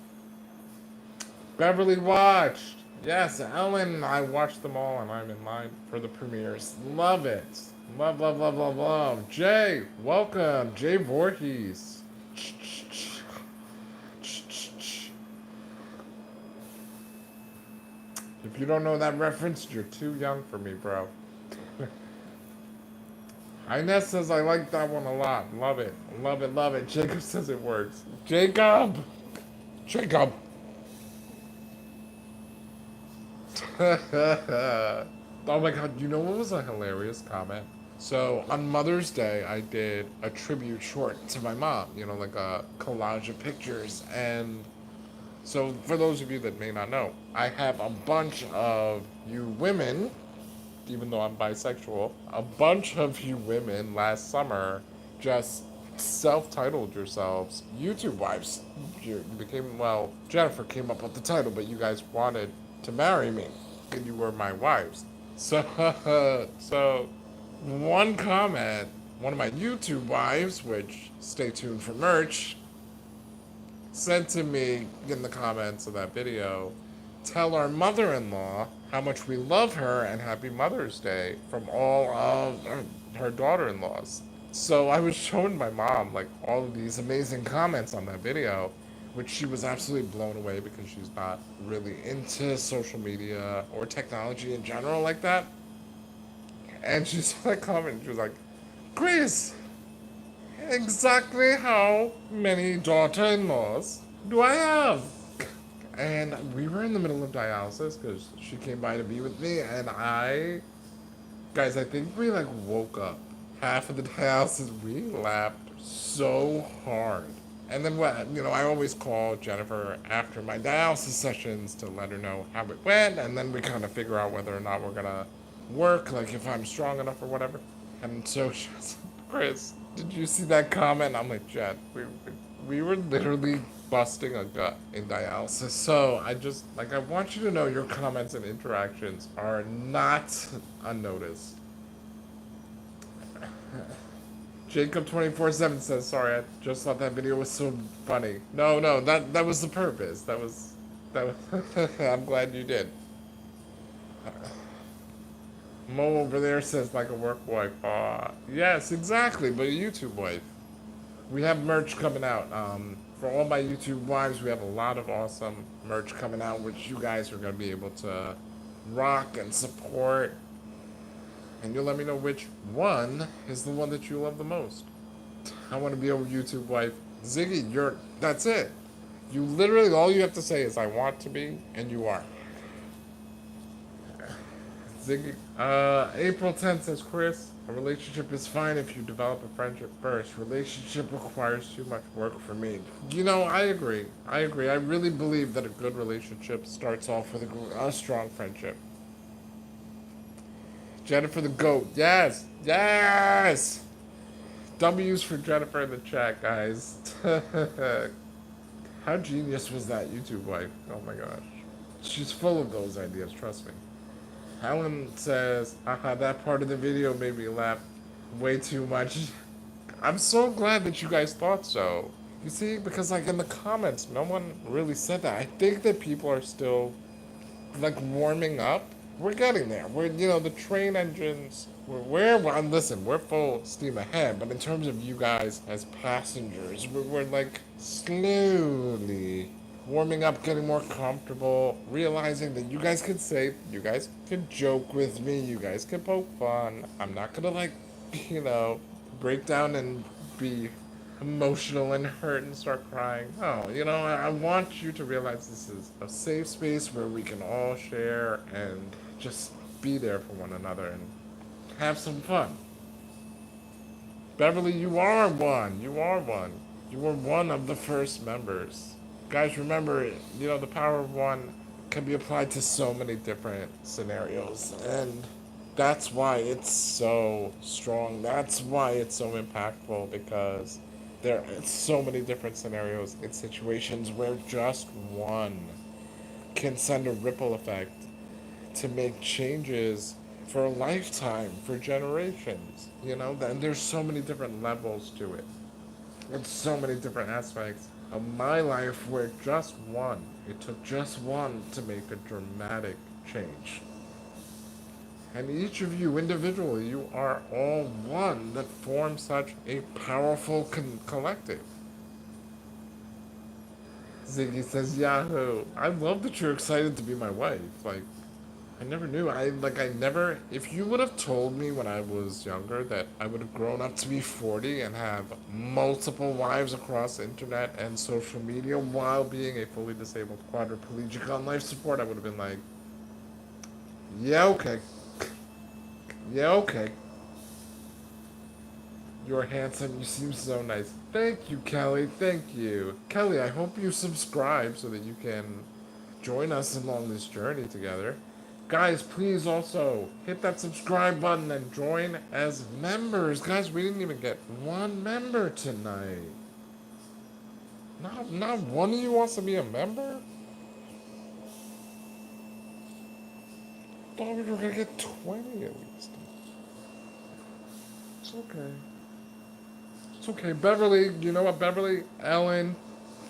Beverly watched. Yes, Ellen and I watched them all, and I'm in line for the premieres. Love it. Love, love, love, love, love. Jay, welcome. Jay Voorhees. If you don't know that reference, you're too young for me, bro. Inez says, I like that one a lot. Love it. Love it, love it. Jacob says it works. Jacob! Jacob! Oh my god, you know what was a hilarious comment? So on Mother's Day, I did a tribute short to my mom, like a collage of pictures. And so for those of you that may not know, I have a bunch of you women, even though I'm bisexual, a bunch of you women last summer just self-titled yourselves YouTube wives. You became, well, Jennifer came up with the title, but you guys wanted to marry me, and you were my wives. So one comment, one of my YouTube wives, which stay tuned for merch, said to me in the comments of that video, tell our mother-in-law how much we love her and happy Mother's Day from all of her daughter-in-laws. So I was showing my mom like all of these amazing comments on that video, which she was absolutely blown away because she's not really into social media or technology in general like that. And she saw that comment and she was like, Chris, exactly how many daughter-in-laws do I have? And we were in the middle of dialysis because she came by to be with me, and guys, I think we like woke up half of the dialysis. We laughed so hard. And then what? I always call Jennifer after my dialysis sessions to let her know how it went, and then we kind of figure out whether or not we're gonna work, like if I'm strong enough or whatever. And so she was like, Chris, did you see that comment? I'm like, Jen, we were literally busting a gut in dialysis. So I want you to know your comments and interactions are not unnoticed. Jacob 24/7 says, "Sorry, I just thought that video was so funny." No, no, that was the purpose. That was. I'm glad you did. Mo over there says like a work wife. Yes, exactly, but a YouTube wife. We have merch coming out. For all my YouTube wives, we have a lot of awesome merch coming out, which you guys are gonna be able to rock and support. And you'll let me know which one is the one that you love the most. I want to be a YouTube wife. Ziggy, that's it. You literally, all you have to say is, I want to be, and you are. Ziggy, April 10th says, Chris, a relationship is fine if you develop a friendship first. Relationship requires too much work for me. I agree. I agree. I really believe that a good relationship starts off with a strong friendship. Jennifer the GOAT. Yes. Yes. W's for Jennifer in the chat, guys. How genius was that YouTube wife? Oh my gosh. She's full of those ideas, trust me. Helen says, that part of the video made me laugh way too much. I'm so glad that you guys thought so. You see, because like in the comments, no one really said that. I think that people are still like warming up. We're getting there. The train engines. Listen, we're full steam ahead, but in terms of you guys as passengers, we're like slowly warming up, getting more comfortable, realizing that you guys can joke with me, you guys can poke fun. I'm not gonna you know, break down and be emotional and hurt and start crying. No, I want you to realize this is a safe space where we can all share and just be there for one another and have some fun. Beverly, you are one. You are one. You were one of the first members. Guys, remember, the power of one can be applied to so many different scenarios. And that's why it's so strong. That's why it's so impactful because there are so many different scenarios and situations where just one can send a ripple effect to make changes for a lifetime, for generations. And there's so many different levels to it. There's so many different aspects of my life where it took just one to make a dramatic change. And each of you individually, you are all one that form such a powerful collective. Ziggy says, Yahoo! I love that you're excited to be my wife. I never knew. If you would have told me when I was younger that I would have grown up to be 40 and have multiple wives across the internet and social media while being a fully disabled quadriplegic on life support, I would have been like, yeah, okay. Yeah, okay. You're handsome. You seem so nice. Thank you, Kelly. Thank you. Kelly, I hope you subscribe so that you can join us along this journey together. Guys, please also hit that subscribe button and join as members. Guys, we didn't even get one member tonight. Not one of you wants to be a member? thought we were gonna get 20 at least. It's okay. It's okay. Beverly, you know what, Beverly, Ellen,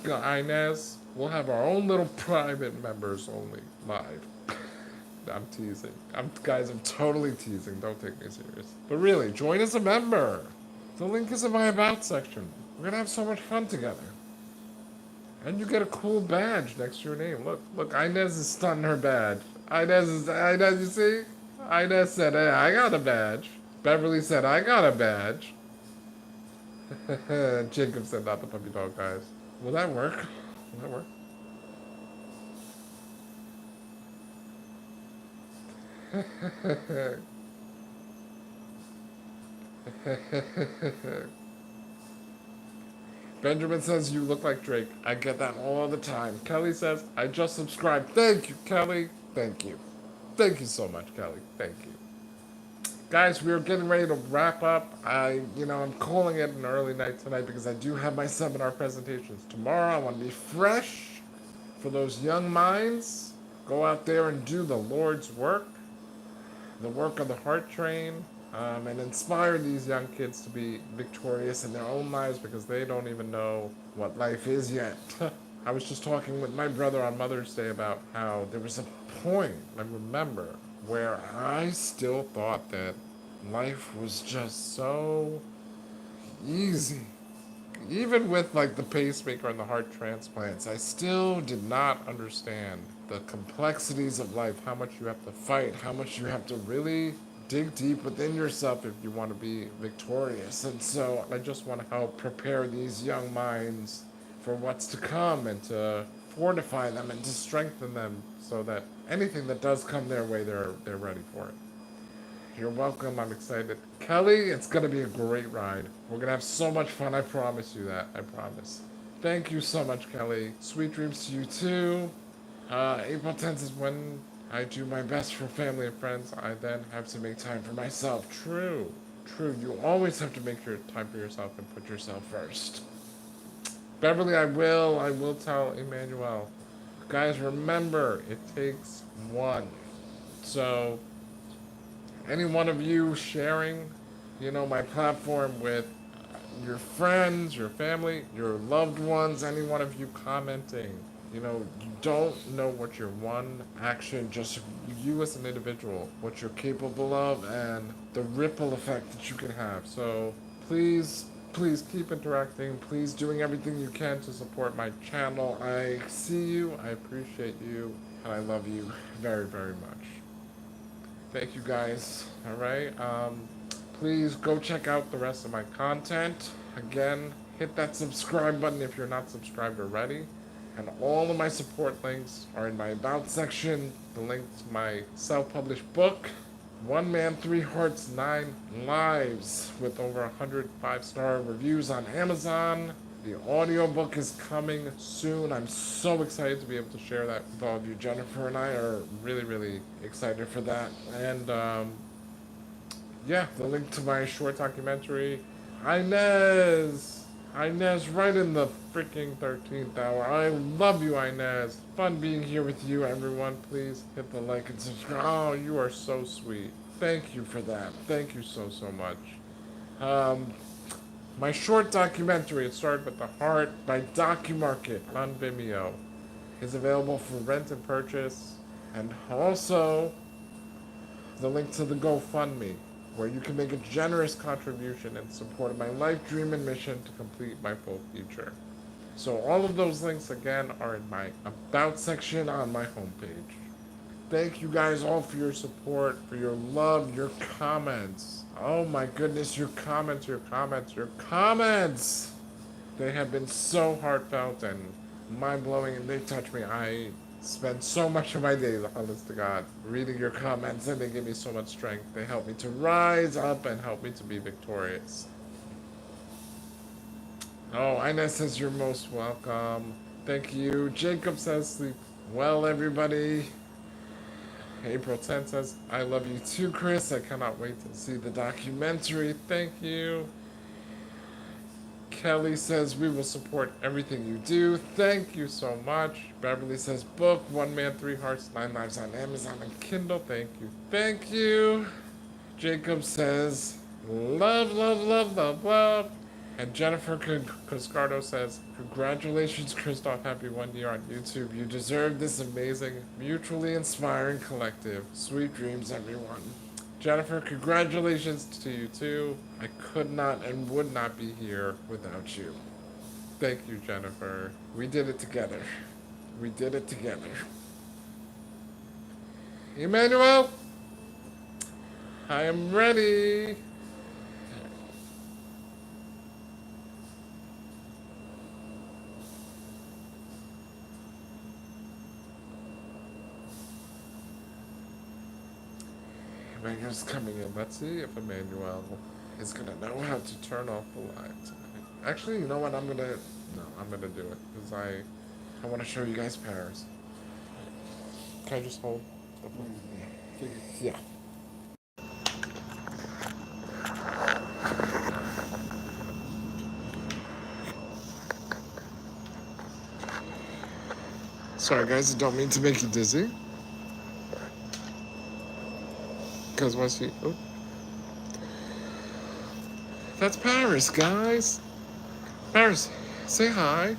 Inez, we'll have our own little private members only live. I'm teasing. Guys, I'm totally teasing. Don't take me serious. But really, join as a member. The link is in my About section. We're gonna have so much fun together. And you get a cool badge next to your name. Look, Inez is stunting her badge. Inez, you see? Inez said, hey, I got a badge. Beverly said, I got a badge. Jacob said, not the puppy dog, guys. Will that work? Will that work? Benjamin says you look like Drake. I get that all the time. Kelly says, I just subscribed. Thank you, Kelly. Thank you. Thank you so much, Kelly. Thank you. Guys, we're getting ready to wrap up. I'm calling it an early night tonight because I do have my seminar presentations tomorrow. I want to be fresh for those young minds. Go out there and do the Lord's work, the work of the heart train, and inspire these young kids to be victorious in their own lives because they don't even know what life is yet. I was just talking with my brother on Mother's Day about how there was a point, I remember, where I still thought that life was just so easy. Even with like the pacemaker and the heart transplants, I still did not understand the complexities of life, how much you have to fight, how much you have to really dig deep within yourself if you want to be victorious. And so I just want to help prepare these young minds for what's to come and to fortify them and to strengthen them so that anything that does come their way, they're ready for it. You're welcome. I'm excited. Kelly, it's going to be a great ride. We're going to have so much fun. I promise you that. I promise. Thank you so much, Kelly. Sweet dreams to you, too. April 10th is when I do my best for family and friends. I then have to make time for myself. True. True. You always have to make your time for yourself and put yourself first. Beverly, I will tell Emmanuel. Guys, remember, it takes one. So, any one of you sharing, my platform with your friends, your family, your loved ones, any one of you commenting, you don't know what your one action, just you as an individual, what you're capable of, and the ripple effect that you can have. So please keep interacting. Please doing everything you can to support my channel. I see you, I appreciate you, and I love you very, very much. Thank you guys. All right. Please go check out the rest of my content. Again, hit that subscribe button if you're not subscribed already. And all of my support links are in my About section. The link to my self-published book, One Man, Three Hearts, Nine Lives, with over 100 5-star reviews on Amazon. The audiobook is coming soon. I'm so excited to be able to share that with all of you. Jennifer and I are really, really excited for that. And the link to my short documentary, Inez. Inez, right in the freaking 13th hour. I love you, Inez. Fun being here with you, everyone. Please hit the like and subscribe. Oh, you are so sweet. Thank you for that. Thank you so, so much. My short documentary, It Started With the Heart, by DocuMarket on Vimeo, is available for rent and purchase. And also, the link to the GoFundMe, where you can make a generous contribution in support of my life, dream, and mission to complete my full future. So all of those links, again, are in my About section on my homepage. Thank you guys all for your support, for your love, your comments. Oh my goodness, your comments. They have been so heartfelt and mind-blowing, and they touch me. I spend so much of my days, honest to God, reading your comments, and they give me so much strength. They help me to rise up and help me to be victorious. Oh, Inez says you're most welcome. Thank you. Jacob says sleep well, everybody. April 10th says, I love you too, Chris. I cannot wait to see the documentary. Thank you. Kelly says, we will support everything you do. Thank you so much. Beverly says, book, One Man, Three Hearts, Nine Lives on Amazon and Kindle. Thank you. Thank you. Jacob says, love, love, love, love, love. And Jennifer Coscardo says, congratulations, Christoph. Happy 1 year on YouTube. You deserve this amazing, mutually inspiring collective. Sweet dreams, everyone. Jennifer, congratulations to you too. I could not and would not be here without you. Thank you, Jennifer. We did it together. We did it together. Emmanuel, I am ready. Emmanuel's coming in. Let's see if Emmanuel is gonna know how to turn off the lights. Actually, you know what? I'm gonna do it because I want to show you guys Paris. Can I just hold? Yeah. Sorry, guys. I don't mean to make you dizzy. Because once you, oh, that's Paris, guys. Paris, say hi.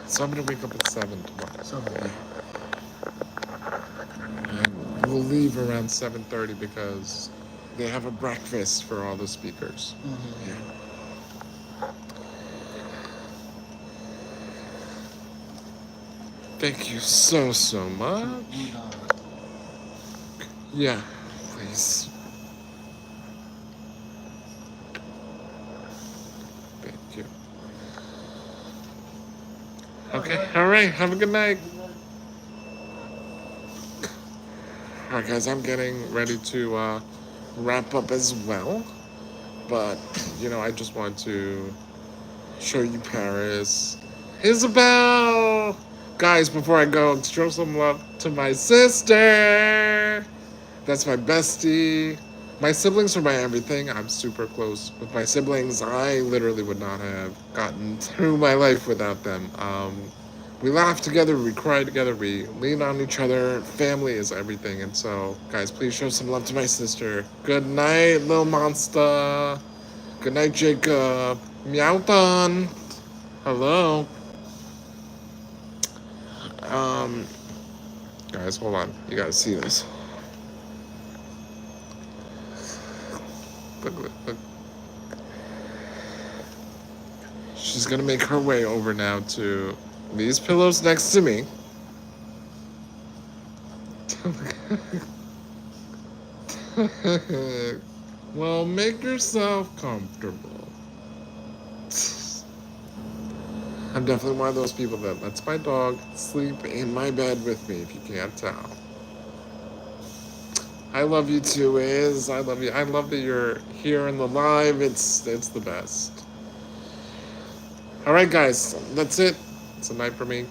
So I'm gonna wake up at 7 tomorrow. So, yeah. And we'll leave around 7:30 because they have a breakfast for all the speakers. Mm-hmm. Yeah. Thank you so much. Yeah, please. Thank you. Okay, alright, have a good night. Alright, guys, I'm getting ready to wrap up as well. But, I just want to show you Paris. Isabel! Guys, before I go, show some love to my sister. That's my bestie. My siblings are my everything. I'm super close with my siblings. I literally would not have gotten through my life without them. We laugh together, we cry together, we lean on each other. Family is everything. And so, guys, please show some love to my sister. Good night, little monster. Good night, Jacob. Meowton. Hello. Guys, hold on. You gotta see this. Look. She's gonna make her way over now to these pillows next to me. Well, make yourself comfortable. I'm definitely one of those people that lets my dog sleep in my bed with me, if you can't tell. I love you too, Iz. I love you. I love that you're here in the live. It's the best. Alright, guys, that's it. It's a night for me.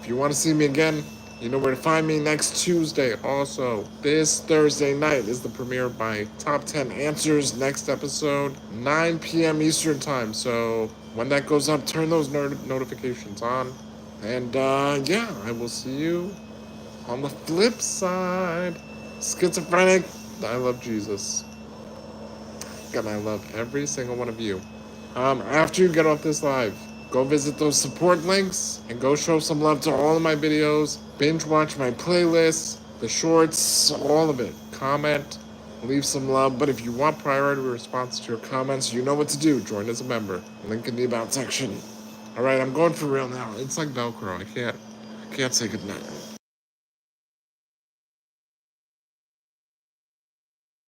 If you want to see me again, you know where to find me next Tuesday. Also, this Thursday night is the premiere of my Top 10 Answers next episode, 9 p.m. Eastern Time. So when that goes up, turn those notifications on. And yeah, I will see you on the flip side. Schizophrenic, I love Jesus. And I love every single one of you. After you get off this live, go visit those support links and go show some love to all of my videos. Binge watch my playlists, the shorts, all of it. Comment, leave some love. But if you want priority response to your comments, you know what to do. Join as a member. Link in the about section. All right, I'm going for real now. It's like Velcro. I can't say goodnight.